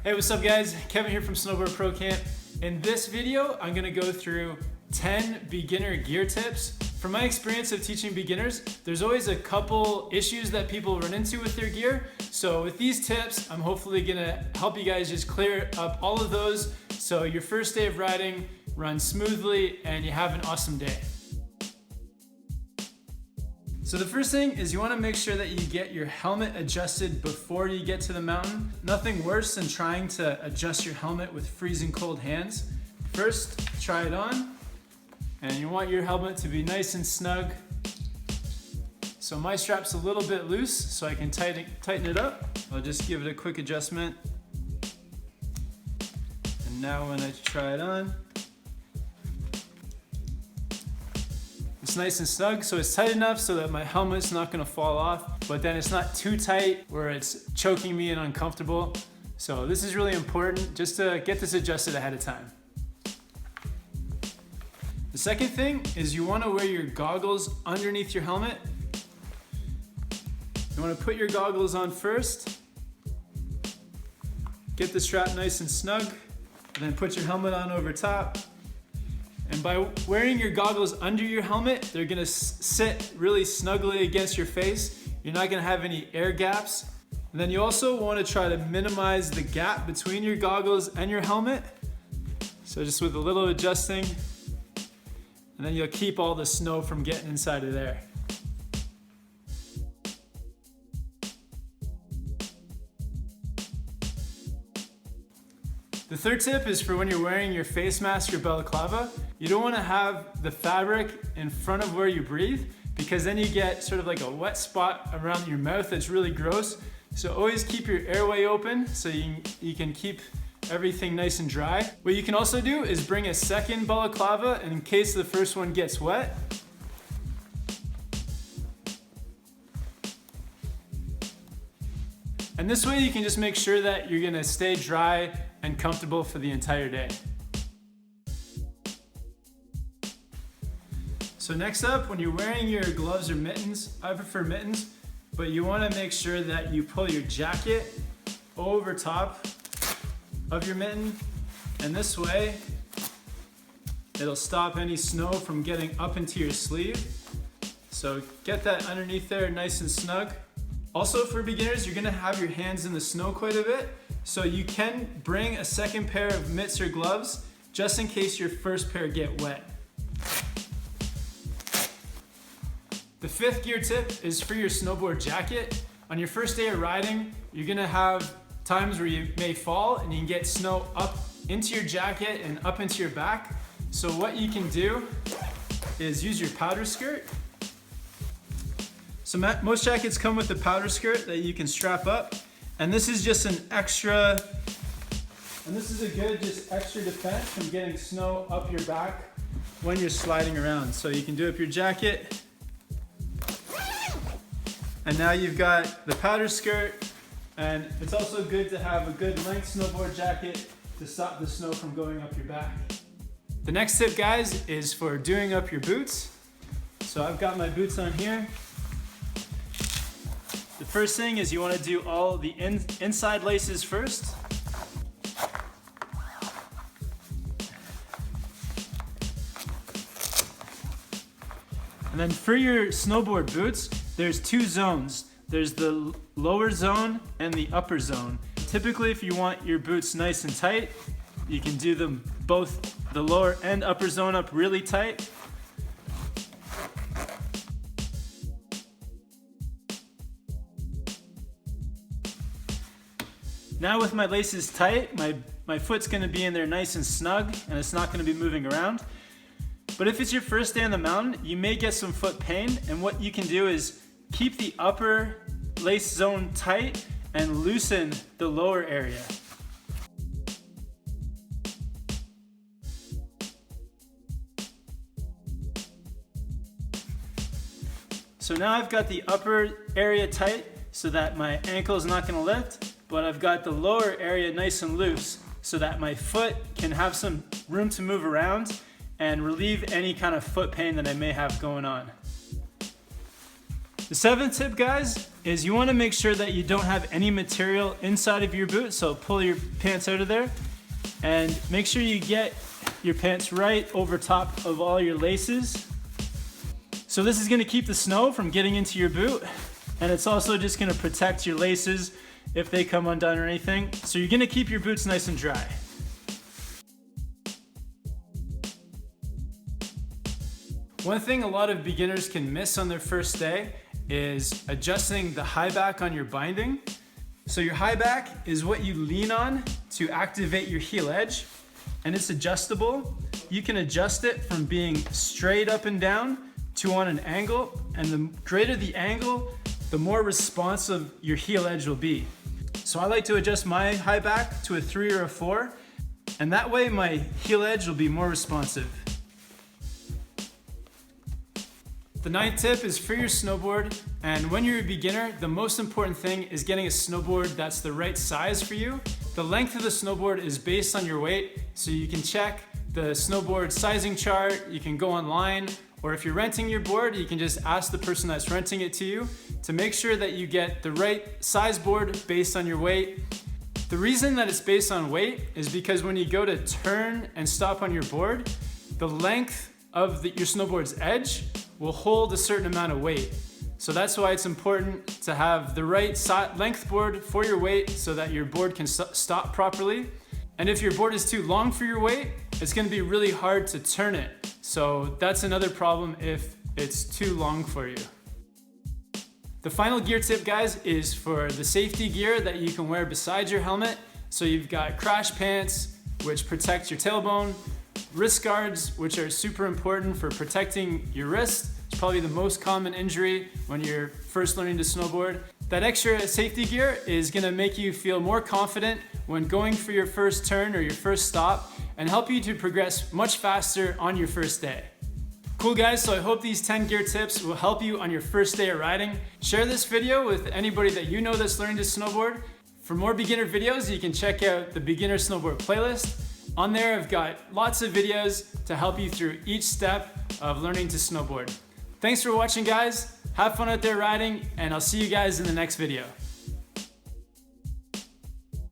Hey, what's up guys? Kevin here from Snowboard Pro Camp. In this video, I'm gonna go through 10 beginner gear tips. From my experience of teaching beginners, there's always a couple issues that people run into with their gear. So with these tips, I'm hopefully gonna help you guys just clear up all of those so your first day of riding runs smoothly and you have an awesome day. So the first thing is you want to make sure that you get your helmet adjusted before you get to the mountain. Nothing worse than trying to adjust your helmet with freezing cold hands. First, try it on, and you want your helmet to be nice and snug. So my strap's a little bit loose, so I can tighten it up. I'll just give it a quick adjustment. And now when I try it on, it's nice and snug, so it's tight enough so that my helmet's not gonna fall off, but then it's not too tight where it's choking me and uncomfortable. So this is really important, just to get this adjusted ahead of time. The second thing is you wanna wear your goggles underneath your helmet. You wanna put your goggles on first, get the strap nice and snug, and then put your helmet on over top. And by wearing your goggles under your helmet, they're gonna sit really snugly against your face. You're not gonna have any air gaps. And then you also wanna try to minimize the gap between your goggles and your helmet. So just with a little adjusting, and then you'll keep all the snow from getting inside of there. The third tip is for when you're wearing your face mask or balaclava. You don't want to have the fabric in front of where you breathe, because then you get sort of like a wet spot around your mouth that's really gross. So always keep your airway open so you can keep everything nice and dry. What you can also do is bring a second balaclava in case the first one gets wet. And this way you can just make sure that you're gonna stay dry and comfortable for the entire day. So next up, when you're wearing your gloves or mittens, I prefer mittens, but you wanna make sure that you pull your jacket over top of your mitten, and this way, it'll stop any snow from getting up into your sleeve. So get that underneath there nice and snug. Also for beginners, you're gonna have your hands in the snow quite a bit, so you can bring a second pair of mitts or gloves just in case your first pair get wet. The fifth gear tip is for your snowboard jacket. On your first day of riding, you're gonna have times where you may fall and you can get snow up into your jacket and up into your back. So what you can do is use your powder skirt. So most jackets come with a powder skirt that you can strap up, and this is just an extra, and this is a good just extra defense from getting snow up your back when you're sliding around. So you can do up your jacket, and now you've got the powder skirt, and it's also good to have a good length snowboard jacket to stop the snow from going up your back. The next tip, guys, is for doing up your boots. So I've got my boots on here. The first thing is you want to do all the inside laces first. And then for your snowboard boots, there's two zones. There's the lower zone and the upper zone. Typically, if you want your boots nice and tight, you can do them both the lower and upper zone up really tight. Now with my laces tight, my foot's gonna be in there nice and snug, and it's not gonna be moving around. But if it's your first day on the mountain, you may get some foot pain, and what you can do is keep the upper lace zone tight and loosen the lower area. So now I've got the upper area tight so that my ankle is not gonna lift, but I've got the lower area nice and loose so that my foot can have some room to move around and relieve any kind of foot pain that I may have going on. The seventh tip, guys, is you want to make sure that you don't have any material inside of your boot. So pull your pants out of there and make sure you get your pants right over top of all your laces. So this is going to keep the snow from getting into your boot, and it's also just going to protect your laces if they come undone or anything. So you're going to keep your boots nice and dry. One thing a lot of beginners can miss on their first day is adjusting the high back on your binding. So your high back is what you lean on to activate your heel edge, and it's adjustable. You can adjust it from being straight up and down to on an angle, and the greater the angle, the more responsive your heel edge will be. So I like to adjust my high back to a 3 or a 4, and that way my heel edge will be more responsive. The ninth tip is for your snowboard, and when you're a beginner, the most important thing is getting a snowboard that's the right size for you. The length of the snowboard is based on your weight, so you can check the snowboard sizing chart, you can go online, or if you're renting your board, you can just ask the person that's renting it to you to make sure that you get the right size board based on your weight. The reason that it's based on weight is because when you go to turn and stop on your board, the length of your snowboard's edge will hold a certain amount of weight. So that's why it's important to have the right length board for your weight so that your board can stop properly. And if your board is too long for your weight, it's gonna be really hard to turn it. So that's another problem if it's too long for you. The final gear tip, guys, is for the safety gear that you can wear beside your helmet. So you've got crash pants, which protect your tailbone, wrist guards, which are super important for protecting your wrist. It's probably the most common injury when you're first learning to snowboard. That extra safety gear is gonna make you feel more confident when going for your first turn or your first stop and help you to progress much faster on your first day. Cool, guys, so I hope these 10 gear tips will help you on your first day of riding. Share this video with anybody that you know that's learning to snowboard. For more beginner videos, you can check out the Beginner Snowboard playlist. On there, I've got lots of videos to help you through each step of learning to snowboard. Thanks for watching, guys. Have fun out there riding, and I'll see you guys in the next video.